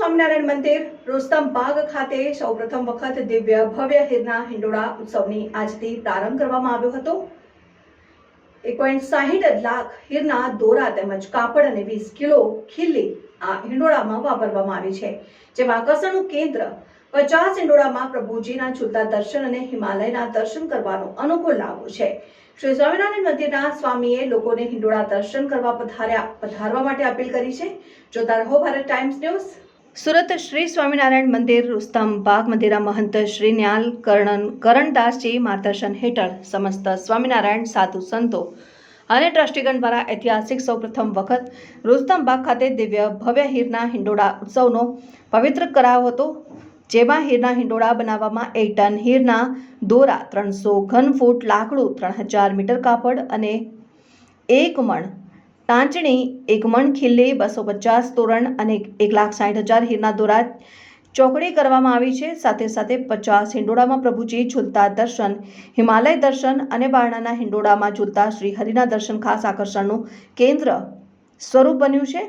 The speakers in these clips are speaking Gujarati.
સ્વામિનારાયણ મંદિર રુસ્તમબાગ ખાતે સૌપ્રથમ વખત દિવ્ય ભવ્ય હિરના હિંડોળા ઉત્સવની આજથી પ્રારંભ કરવામાં આવ્યો હતો। 1.60 લાખ હિરના દોરા તેમજ કાપડ અને 20 કિલો ખીલ્લી આ હિંડોળામાં વાપરવામાં આવી છે, જેમાં આકર્ષણનું કેન્દ્ર 50 હિંડોળામાં પ્રભુજીના ઝૂલતા દર્શન અને હિમાલયના દર્શન કરવાનો અનોખો લાભ છે। શ્રી સ્વામિનારાયણ મંદિરના સ્વામીએ લોકોને હિંડોળા દર્શન કરવા પધારવા માટે અપીલ કરી છે। જોતા રહો ભારત ટાઈમ્સ ન્યૂઝ। સુરત શ્રી સ્વામિનારાયણ મંદિર રુસ્તમબાગ મંદિરના મહંત શ્રી ન્યાલ કરણદાસજી માર્ગદર્શન હેઠળ સમસ્ત સ્વામિનારાયણ સાધુ સંતો અને ટ્રસ્ટીગણ દ્વારા ઐતિહાસિક સૌપ્રથમ વખત રુસ્તમબાગ ખાતે દિવ્ય ભવ્ય હીરના હિંડોળા ઉત્સવનો પવિત્ર કરાયો હતો, જેમાં હીરના હિંડોળા બનાવવામાં 1 ટન હીરના દોરા, 300 ઘન ફૂટ લાકડું, 3000 મીટર કાપડ અને 1 મણ ટાંચણી, 1 મણ ખીલ્લી, 250 તોરણ અને 1,60,000 હીરના દોરા ચોકડી કરવામાં આવી છે। સાથે સાથે 50 હિંડોળામાં પ્રભુજી ઝૂલતા દર્શન, હિમાલય દર્શન અને બારણાના હિંડોળામાં ઝૂલતા શ્રી હરિના દર્શન ખાસ આકર્ષણનું કેન્દ્ર સ્વરૂપ બન્યું છે।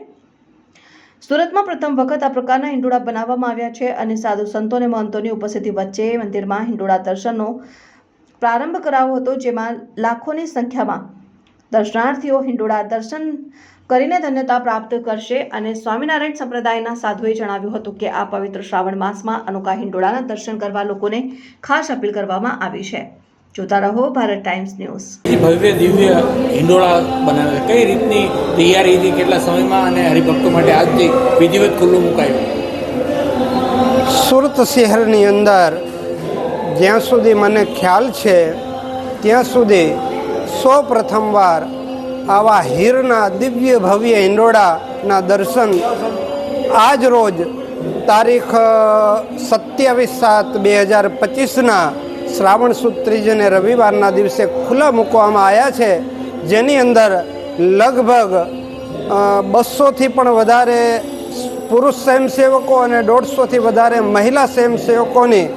સુરતમાં પ્રથમ વખત આ પ્રકારના હિંડોળા બનાવવામાં આવ્યા છે અને સાધુ સંતો અને મહંતોની ઉપસ્થિતિ વચ્ચે મંદિરમાં હિંડોળા દર્શનનો પ્રારંભ કરાયો હતો, જેમાં લાખોની સંખ્યામાં દર્શનાર્થીઓ હિંડોળા દર્શન કરીને ધન્યતા પ્રાપ્ત કરશે। અને સ્વામિનારાયણ સંપ્રદાયના સાધુએ જણાવ્યું હતું કે આ પવિત્ર શ્રાવણ માસમાં અનોખા હિંડોળાના દર્શન કરવા લોકોને ખાસ અપીલ કરવામાં આવી છે। જોતા રહો ભારત ટાઈમ્સ ન્યૂઝ। ભવ્ય દિવ્ય હિંડોળા બનાવે કઈ રીતની તૈયારી હતી, કેટલા સમયમાં અને હરિભક્તો માટે આજથી વિધિવત ખુલ્લું મુકાયું? સુરત શહેરની અંદર જ્યાં સુધી મને ખ્યાલ છે ત્યાં સુધી સૌ પ્રથમવાર આવા હીરના દિવ્ય ભવ્ય હિંડોળાના દર્શન આજ રોજ તારીખ 27/7/2025ના શ્રાવણ સુદ ત્રીજને રવિવારના દિવસે ખુલ્લા મૂકવામાં આવ્યા છે, જેની અંદર લગભગ 200થી પણ વધારે પુરુષ સ્વયંસેવકો અને 150થી વધારે મહિલા સ્વયંસેવકોની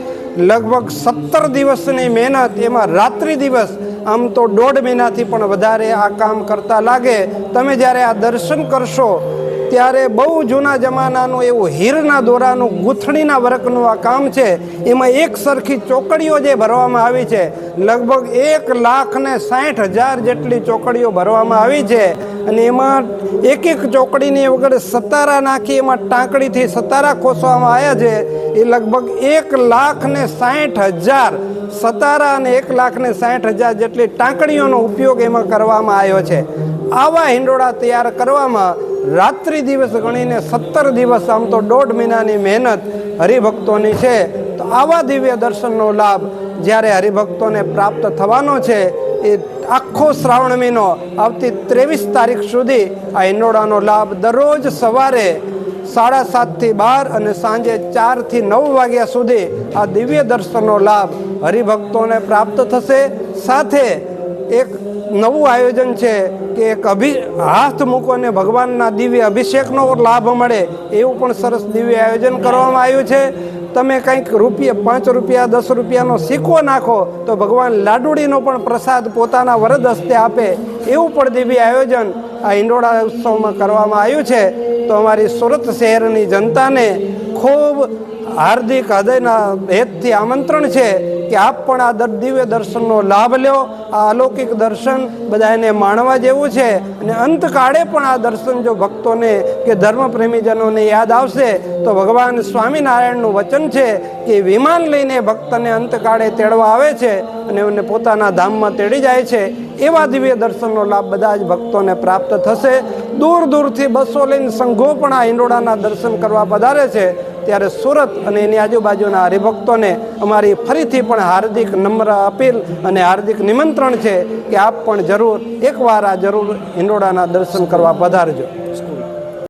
લગભગ 17 દિવસની મહેનત, એમાં રાત્રિ દિવસ આમ તો 1.5 મહિનાથી પણ વધારે આ કામ કરતા લાગે। તમે જ્યારે આ દર્શન કરશો ત્યારે બહુ જૂના જમાનાનું એવું હીરના દોરાનું ગૂંથણીના વર્કનું આ કામ છે। એમાં એક સરખી ચોકડીઓ જે ભરવામાં આવી છે, લગભગ 1,60,000 જેટલી ચોકડીઓ ભરવામાં આવી છે અને એમાં એક ચોકડીની વગર સતારા નાખી એમાં ટાંકડીથી સતારા ખોસવામાં આવ્યા છે। એ લગભગ 1,60,000 સતારા અને 1,60,000 જેટલી ટાંકડીઓનો ઉપયોગ એમાં કરવામાં આવ્યો છે। આવા હિંડોળા તૈયાર કરવામાં રાત્રિ દિવસ ગણીને 17 દિવસ, આમ તો 1.5 મહિનાની મહેનત હરિભક્તોની છે। તો આવા દિવ્ય દર્શનનો લાભ જ્યારે હરિભક્તોને પ્રાપ્ત થવાનો છે, એ આખો શ્રાવણ મહિનો આવતી 23 તારીખ સુધી આ હિંડોળાનો લાભ દરરોજ સવારે 7:30 થી 12 અને સાંજે 4 થી 9 વાગ્યા સુધી આ દિવ્ય દર્શનનો લાભ હરિભક્તોને પ્રાપ્ત થશે। સાથે એક નવું આયોજન છે કે એક હાથ મૂકો અને ભગવાનના દિવ્ય અભિષેકનો લાભ મળે, એવું પણ સરસ દિવ્ય આયોજન કરવામાં આવ્યું છે। તમે કંઈક ₹5, ₹10નો સિક્કો નાખો તો ભગવાન લાડુડીનો પણ પ્રસાદ પોતાના વરદ હસ્તે આપે, એવું પણ દિવ્ય આયોજન આ હિંડોળા ઉત્સવમાં કરવામાં આવ્યું છે। તો અમારી સુરત શહેરની જનતાને ખૂબ હાર્દિક હૃદયના હેતથી આમંત્રણ છે કે આપ પણ આ દિવ્ય દર્શનનો લાભ લો। આ અલૌકિક દર્શન બધાને માણવા જેવું છે અને અંતકાળે પણ આ દર્શન જો ભક્તોને કે ધર્મપ્રેમીજનોને યાદ આવશે તો ભગવાન સ્વામિનારાયણનું વચન છે કે વિમાન લઈને ભક્તને અંતકાળે તેડવા આવે છે અને એમને પોતાના ધામમાં તેડી જાય છે। એવા દિવ્ય દર્શનનો લાભ બધા જ ભક્તોને પ્રાપ્ત થશે। દૂર દૂરથી બસો લઈને સંઘો પણ આ હિંડોળાના દર્શન કરવા પધારે છે। ત્યારે સુરત અને એની આજુબાજુના હરિભક્તોને અમારી ફરીથી પણ હાર્દિક નમ્ર અપીલ અને હાર્દિક નિમંત્રણ છે કે આપ પણ જરૂર એકવાર આ હિંડોળાના દર્શન કરવા પધારજો।